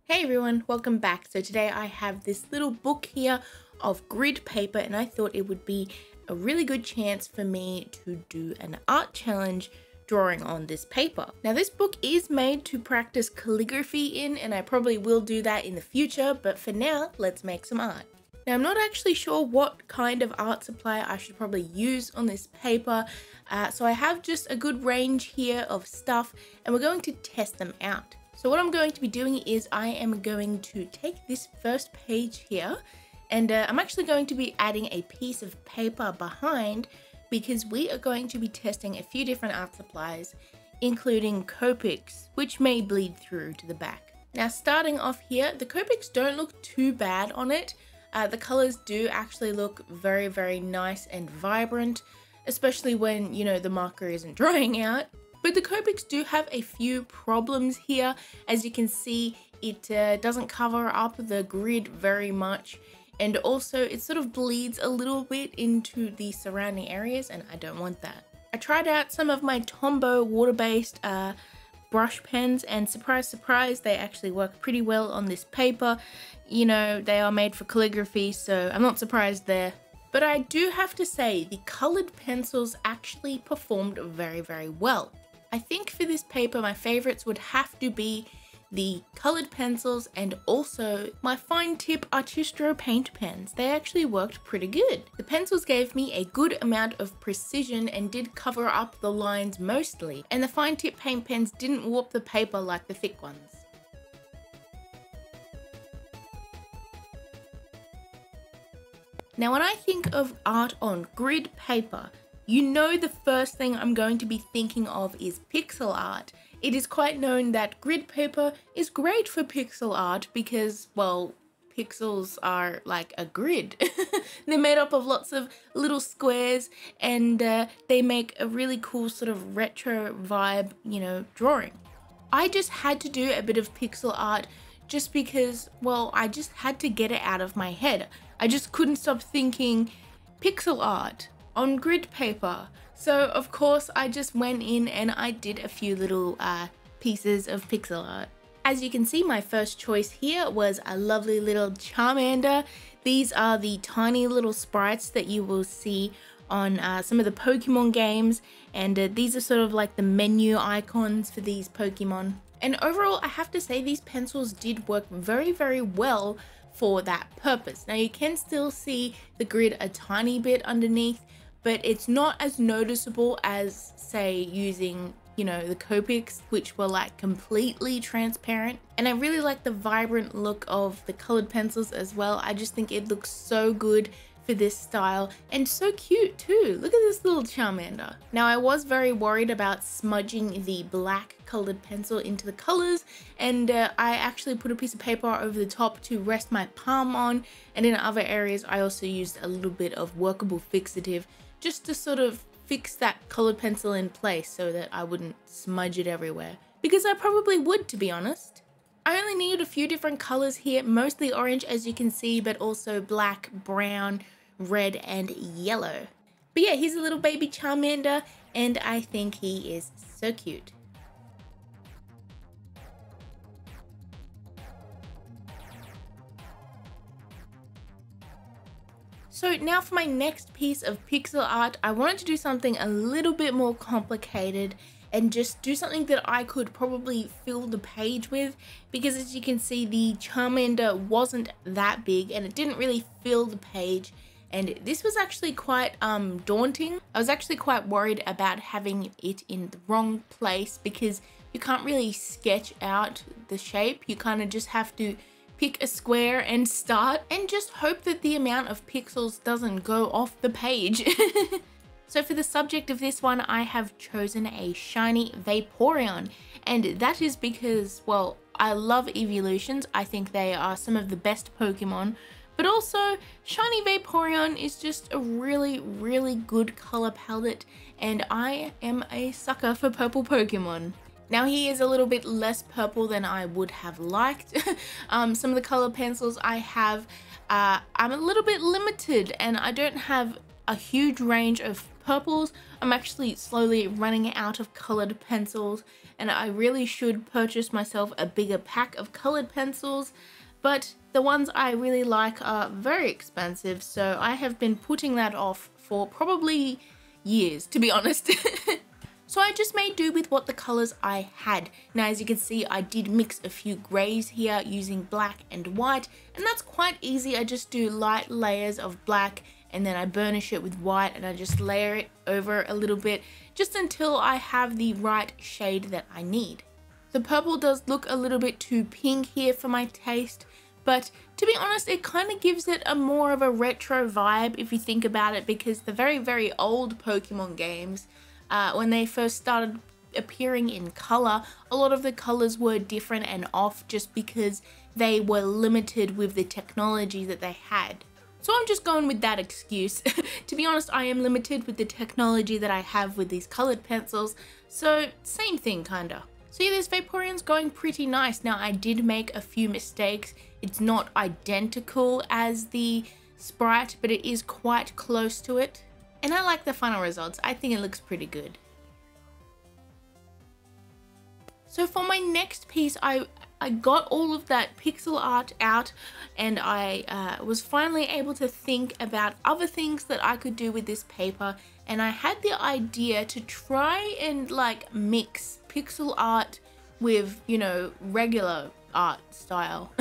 Hey everyone, welcome back. So today I have this little book here of grid paper and I thought it would be a really good chance for me to do an art challenge drawing on this paper. Now this book is made to practice calligraphy in and I probably will do that in the future, but for now let's make some art. Now I'm not actually sure what kind of art supply I should probably use on this paper, so I have just a good range here of stuff and we're going to test them out. So what I'm going to be doing is I am going to take this first page here and I'm actually going to be adding a piece of paper behind because we are going to be testing a few different art supplies, including COPICS, which may bleed through to the back. Now starting off here, the COPICS don't look too bad on it. The colors do actually look very, very nice and vibrant, especially when, the marker isn't drying out. But the COPICS do have a few problems here. As you can see, it doesn't cover up the grid very much. And also it sort of bleeds a little bit into the surrounding areas and I don't want that. I tried out some of my Tombow water-based brush pens and surprise, surprise, they actually work pretty well on this paper. They are made for calligraphy, so I'm not surprised there. But I do have to say the colored pencils actually performed very, very well. I think for this paper, my favorites would have to be the colored pencils and also my fine tip Artistro paint pens. They actually worked pretty good. The pencils gave me a good amount of precision and did cover up the lines mostly, and the fine tip paint pens didn't warp the paper like the thick ones. Now when I think of art on grid paper, the first thing I'm going to be thinking of is pixel art. It is quite known that grid paper is great for pixel art because, well, pixels are like a grid. They're made up of lots of little squares and they make a really cool sort of retro vibe, drawing. I just had to do a bit of pixel art just because, well, I just had to get it out of my head. I just couldn't stop thinking pixel art on grid paper. So of course I just went in and I did a few little pieces of pixel art. As you can see, my first choice here was a lovely little Charmander. These are the tiny little sprites that you will see on some of the Pokemon games, and these are sort of like the menu icons for these Pokemon. And overall I have to say these pencils did work very, very well for that purpose. Now you can still see the grid a tiny bit underneath, but it's not as noticeable as, say, using, the Copics, which were like completely transparent. And I really like the vibrant look of the colored pencils as well. I just think it looks so good for this style and so cute too. Look at this little Charmander. Now I was very worried about smudging the black colored pencil into the colors, and I actually put a piece of paper over the top to rest my palm on, and in other areas I also used a little bit of workable fixative just to sort of fix that colored pencil in place so that I wouldn't smudge it everywhere, because I probably would, to be honest. I only needed a few different colors here, mostly orange as you can see, but also black, brown, red and yellow. But yeah, he's a little baby Charmander and I think he is so cute. So now for my next piece of pixel art, I wanted to do something a little bit more complicated and just do something that I could probably fill the page with, because as you can see the Charmander wasn't that big and it didn't really fill the page, and this was actually quite daunting. I was actually quite worried about having it in the wrong place because you can't really sketch out the shape. You kind of just have to pick a square and start and just hope that the amount of pixels doesn't go off the page. So for the subject of this one, I have chosen a shiny Vaporeon, and that is because, well, I love evolutions. I think they are some of the best Pokemon, but also shiny Vaporeon is just a really, really good color palette, and I am a sucker for purple Pokemon. Now he is a little bit less purple than I would have liked. Some of the color pencils I have, I'm a little bit limited and I don't have a huge range of purples. I'm actually slowly running out of colored pencils, and I really should purchase myself a bigger pack of colored pencils, but the ones I really like are very expensive, so I have been putting that off for probably years, to be honest. So I just made do with what the colors I had. Now, as you can see, I did mix a few grays here using black and white, and that's quite easy. I just do light layers of black, and then I burnish it with white, and I just layer it over a little bit just until I have the right shade that I need. The purple does look a little bit too pink here for my taste, but to be honest, it kind of gives it a more of a retro vibe if you think about it, because the very, very old Pokemon games, when they first started appearing in color, a lot of the colors were different and off just because they were limited with the technology that they had. So I'm just going with that excuse. To be honest, I am limited with the technology that I have with these colored pencils, so same thing kinda. So yeah, this Vaporeon's going pretty nice. Now, I did make a few mistakes. It's not identical as the sprite, but it is quite close to it. And I like the final results. I think it looks pretty good. So for my next piece, I got all of that pixel art out, and I was finally able to think about other things that I could do with this paper, and I had the idea to try and like mix pixel art with, you know, regular art style.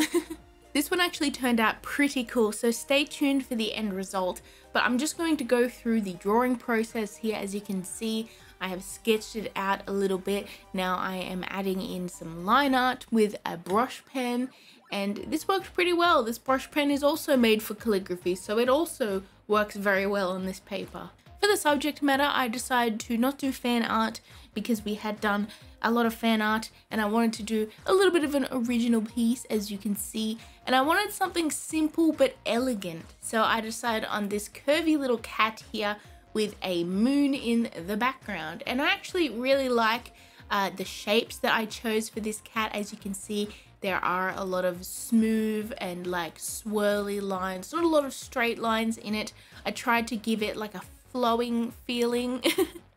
This one actually turned out pretty cool, so stay tuned for the end result. But I'm just going to go through the drawing process here. As you can see, I have sketched it out a little bit. Now I am adding in some line art with a brush pen, and this worked pretty well. This brush pen is also made for calligraphy, so it also works very well on this paper. For the subject matter, I decided to not do fan art because we had done a lot of fan art, and I wanted to do a little bit of an original piece, as you can see, and I wanted something simple but elegant. So I decided on this curvy little cat here with a moon in the background, and I actually really like the shapes that I chose for this cat. As you can see, there are a lot of smooth and like swirly lines, not a lot of straight lines in it. I tried to give it like a flowing feeling.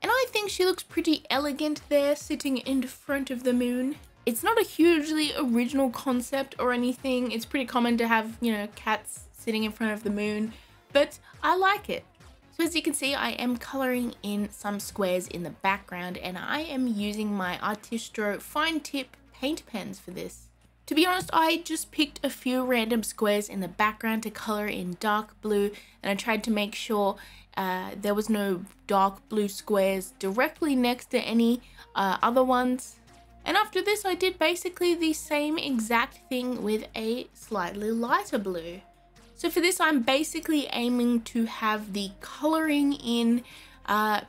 And I think she looks pretty elegant there, sitting in front of the moon. It's not a hugely original concept or anything. It's pretty common to have, you know, cats sitting in front of the moon, but I like it. So as you can see, I am coloring in some squares in the background, and I am using my Artistro fine tip paint pens for this. To be honest, I just picked a few random squares in the background to color in dark blue, and I tried to make sure there was no dark blue squares directly next to any other ones. And after this, I did basically the same exact thing with a slightly lighter blue. So for this, I'm basically aiming to have the coloring in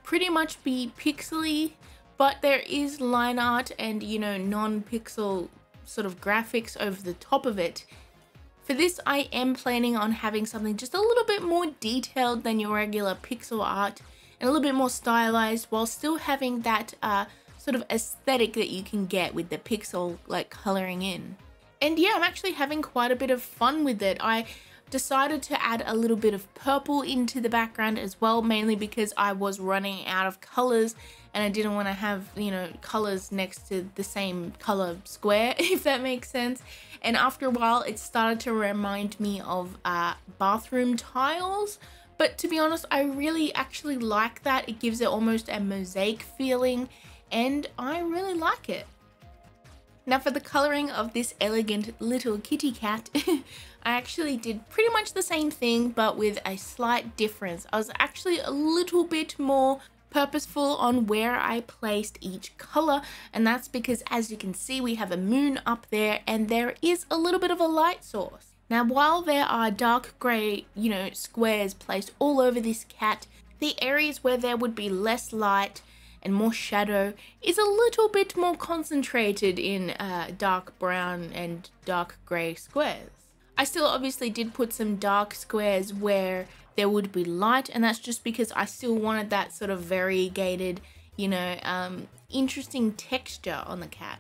pretty much be pixely, but there is line art and, you know, non-pixel sort of graphics over the top of it. For this, I am planning on having something just a little bit more detailed than your regular pixel art, and a little bit more stylized, while still having that sort of aesthetic that you can get with the pixel like coloring in. And yeah, I'm actually having quite a bit of fun with it. I decided to add a little bit of purple into the background as well, mainly because I was running out of colors and I didn't want to have, you know, colors next to the same color square, if that makes sense. And after a while, it started to remind me of bathroom tiles. But to be honest, I really actually like that. It gives it almost a mosaic feeling, and I really like it. Now for the coloring of this elegant little kitty cat, I actually did pretty much the same thing, but with a slight difference. I was actually a little bit more purposeful on where I placed each color, and that's because, as you can see, we have a moon up there and there is a little bit of a light source. Now while there are dark gray, you know, squares placed all over this cat, the areas where there would be less light and more shadow is a little bit more concentrated in dark brown and dark grey squares. I still obviously did put some dark squares where there would be light, and that's just because I still wanted that sort of variegated, you know, interesting texture on the cat.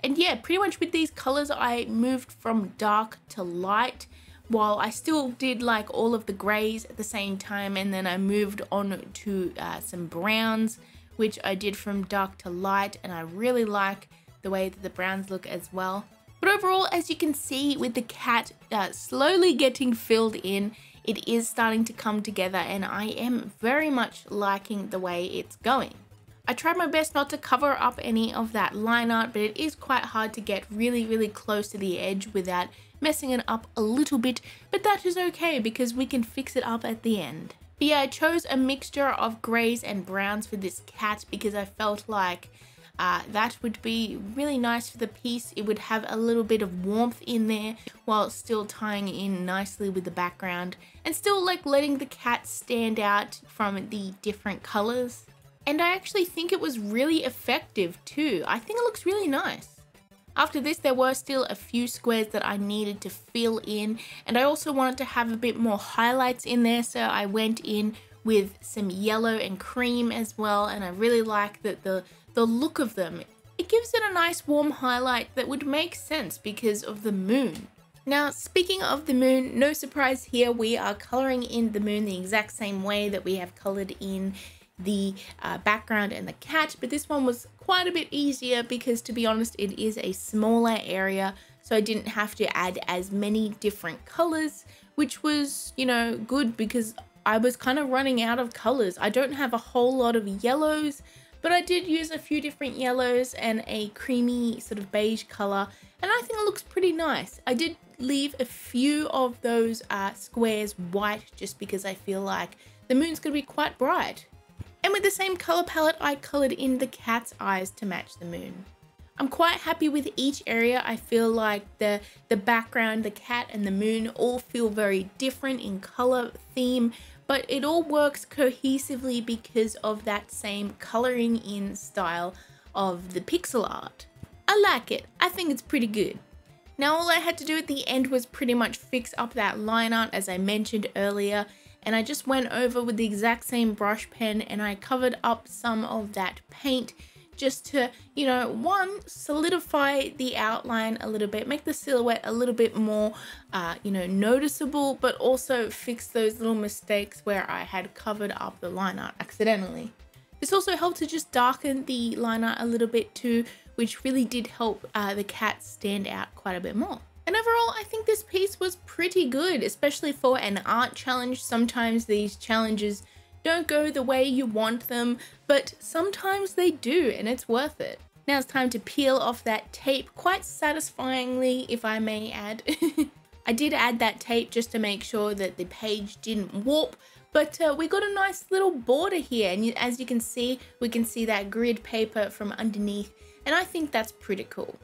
And yeah, pretty much with these colors I moved from dark to light, while I still did like all of the grays at the same time, and then I moved on to some browns, which I did from dark to light, and I really like the way that the browns look as well. But overall, as you can see with the cat slowly getting filled in, it is starting to come together, and I am very much liking the way it's going. I tried my best not to cover up any of that line art, but it is quite hard to get really close to the edge without messing it up a little bit, but that is okay because we can fix it up at the end. But yeah, I chose a mixture of greys and browns for this cat because I felt like that would be really nice for the piece. It would have a little bit of warmth in there while still tying in nicely with the background and still like letting the cat stand out from the different colors. And I actually think it was really effective too. I think it looks really nice. After this, there were still a few squares that I needed to fill in, and I also wanted to have a bit more highlights in there, so I went in with some yellow and cream as well, and I really like that the look of them. It gives it a nice warm highlight that would make sense because of the moon. Now, speaking of the moon, no surprise here, we are coloring in the moon the exact same way that we have colored in the background and the cat, but this one was quite a bit easier because, to be honest, it is a smaller area, so I didn't have to add as many different colors, which was, you know, good because I was kind of running out of colors. I don't have a whole lot of yellows, but I did use a few different yellows and a creamy sort of beige color, and I think it looks pretty nice. I did leave a few of those squares white just because I feel like the moon's gonna be quite bright. And with the same color palette, I colored in the cat's eyes to match the moon. I'm quite happy with each area. I feel like the background, the cat and the moon all feel very different in color, theme, but it all works cohesively because of that same coloring in style of the pixel art. I like it. I think it's pretty good. Now all I had to do at the end was pretty much fix up that line art as I mentioned earlier, and I just went over with the exact same brush pen and I covered up some of that paint just to, you know, one, solidify the outline a little bit, make the silhouette a little bit more, you know, noticeable, but also fix those little mistakes where I had covered up the line art accidentally. This also helped to just darken the line art a little bit too, which really did help the cat stand out quite a bit more. And overall, I think this piece was pretty good, especially for an art challenge. Sometimes these challenges don't go the way you want them, but sometimes they do, and it's worth it. Now it's time to peel off that tape, quite satisfyingly, if I may add. I did add that tape just to make sure that the page didn't warp, but we got a nice little border here, and as you can see, we can see that grid paper from underneath, and I think that's pretty cool.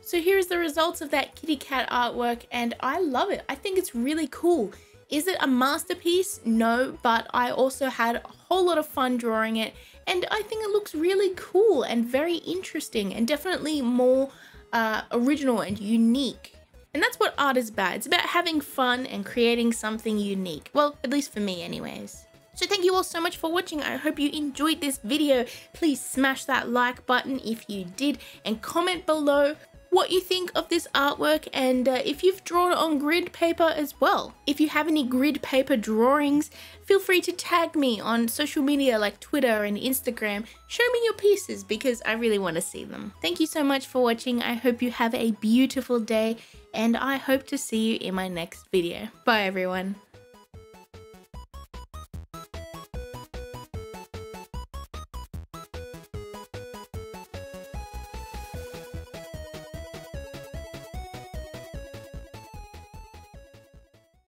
So here's the results of that kitty cat artwork, and I love it. I think it's really cool. Is it a masterpiece? No, but I also had a whole lot of fun drawing it, and I think it looks really cool and very interesting and definitely more original and unique. And that's what art is about. It's about having fun and creating something unique. Well, at least for me anyways. So thank you all so much for watching. I hope you enjoyed this video. Please smash that like button if you did, and comment below what you think of this artwork, and if you've drawn on grid paper as well. If you have any grid paper drawings, feel free to tag me on social media like Twitter and Instagram. Show me your pieces because I really want to see them. Thank you so much for watching. I hope you have a beautiful day, and I hope to see you in my next video. Bye everyone.